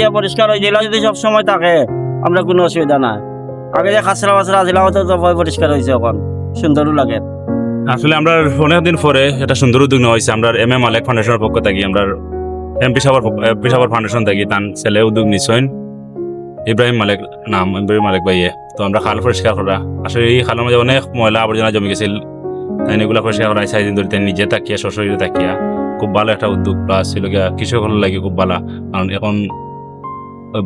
এতিয়া পরিষ্কার হয়ে জেলা যদি সব সময় থাকে আমরা কোনো অসুবিধা নাই। আগে যে খাসরা বাসরা জেলা হতো তো পরিষ্কার হয়েছে, এখন সুন্দরও লাগে। আসলে আমরা অনেকদিন পরে এটা সুন্দর উদ্যোগ নেওয়া হয়েছে। আমরা MM মালিক ফাউন্ডেশনের পক্ষ থাকি, আমরা এমপি সাবর ফাউন্ডেশন থাকি, তার ছেলে উদ্যোগ নিশ্চয় ইব্রাহিম মালিক নাম, ইব্রাহিম মালিক ভাইয়ে। তো আমরা খাল পরিষ্কার করা, আসলে এই খালের মধ্যে অনেক ময়লা আবর্জনা জমে গেছিল, তাই এগুলা পরিষ্কার করা 4 দিন ধরে তাই নিজে তাকিয়া শ্বশুরে তাকিয়া খুব ভালো একটা উদ্যোগ। প্লাস ছিল গিয়া কৃষকের লাগে খুব ভালো, কারণ এখন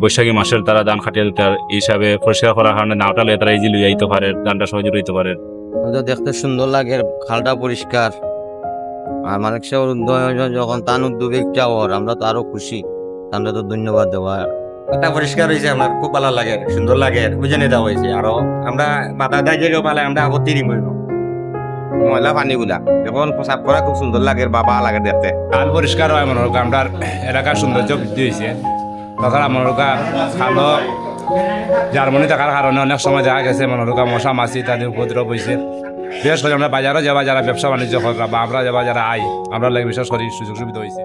বৈশাখী মাসের তারা ধান খাটিয়ে তার হিসাবে পরিষ্কার করার কারণে নাওটা লয়ে তারা ইজিলি যাইতে পারে, ধানটা সহজে রইতে পারে। দেখতে সুন্দর লাগে, খালটা পরিষ্কার। আর মালিক সাহেব যখন তান উদ্যোগে যাওয়ার আমরা তো আরো খুশি, আমরা তো ধন্যবাদ দেওয়া। এটা পরিষ্কার হয়েছে, আমার খুব ভালো লাগে, সুন্দর লাগে, বুঝে দেওয়া হয়েছে। আরো আমরা বাধা দেয় যে পালে আমরা আপত্তি নিব ময়লা পানিগুলা এখন প্রসাব করা খুব সুন্দর লাগে, বাবা লাগে দেখতে। খাল পরিষ্কার হয় মনে হোক, আমরা এলাকার সৌন্দর্য বৃদ্ধি হয়েছে। তখন মনে হোক খালো জার্মানি থাকার কারণে অনেক সময় দেখা গেছে মনে হোক মশা মাছি ইত্যাদি উপদ্রব হয়েছে। বিশেষ করে আমরা বাজারও যাবা যারা ব্যবসা বাণিজ্য করা বা আমরা যাবা যারা আই, আমরা লাগে বিশেষ করে সুযোগ সুবিধা হয়েছে।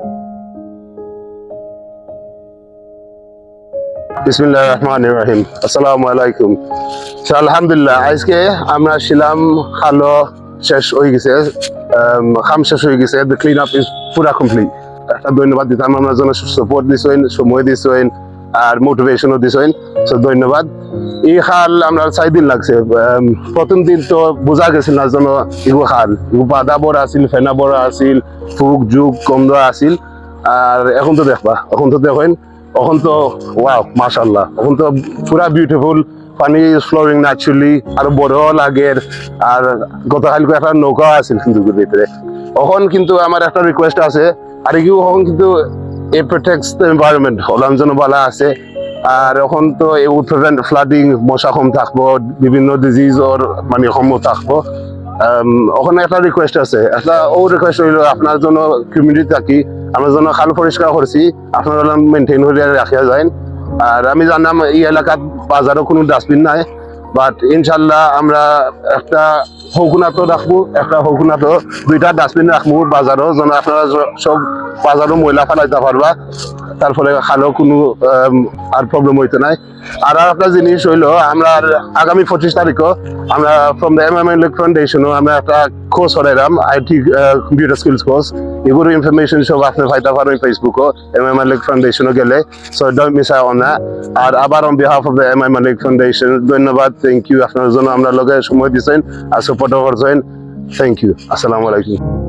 বিসমিল্লাহির রহমানির রহিম। আসসালামু আলাইকুম। আলহামদুলিল্লাহ, আজকে আমরা ছিলাম খালো শেষ হয়ে গেছে, খাম শেষ হয়ে গেছে, দ্য ক্লিন আপ ইজ পুরা কমপ্লিট। একটা ধন্যবাদ দিতাম আমরা জন্য সাপোর্ট দিছেন, সময় দিছেন আর মোটিভেশনও দিছেন, সো ধন্যবাদ। এই খাল আমরা 4 দিন লাগছে। প্রথম দিন তো বোঝা গেছিল না যেন এগু খাল এগু বাদা বড়া আছিল, ফেনা বড়া আছিল, ফুক যুগ কম দেওয়া আছিল। আর এখন তো দেখবা, এখন তো দেখেন, এখন তো ওয়াও মাশাআল্লাহ, এখন তো পুরা বিউটিফুল, পানি ফ্লোরিং ন্যাচুরালি, আর বড় লাগে। আর গতকালকে একটা নৌকা আছিল কিন্তু ভিতরে। এখন কিন্তু আমার একটা রিকোয়েস্ট আছে, আর কি এখন কিন্তু এ প্রোটেক্টস দ্য এনভায়রনমেন্ট হলাম যেন বলা আছে। আর এখন তো এই উড প্রিভেন্ট ফ্লাডিং, মশা কম থাকবো, বিভিন্ন ডিজিজর মানে কম থাকবো। ওখানে একটা রিকোয়েস্ট আছে, একটা ও রিকোয়েস্ট হইল আপনার জন্য কমিউনিটি থাকি আমরা জন্য খাল পরিষ্কার করছি, আপনারা মেনটেন করে রাখিয়া যায়। আর আমি জানাম এই এলাকার বাজারও কোনো ডাস্টবিন নাই, বাট ইনশাল্লাহ আমরা একটা হকুনাতো রাখবো, একটা হকুনাতো 2টা ডাস্টবিন রাখবো বাজারও, যেন আপনারা সব বাজারও ময়লা ফেলাইতে পারবা, তারপরে খালেও কোনো আর প্রবলেম হইতে নাই। আর একটা জিনিস হইলো, আমরা আগামী 25 তারিখও আমরা ফ্রম দ্য MM মালিক ফাউন্ডেশনও আমরা একটা কোর্স করাইলাম, IT কম্পিউটার স্কিলস কোর্স। এগুলো ইনফরমেশন সব আপনি পাইতে পারেন ফেসবুকও MM মালিক ফাউন্ডেশনও গেলে, so don't miss out on that. আর আবার on behalf of the MM Malik foundation ধন্যবাদ, থ্যাংক ইউ। আপনার জন্য আমরা লগে সময় দিচ্ছেন আর সাপোর্টও করছেন, থ্যাংক ইউ। আসসালামু আলাইকুম।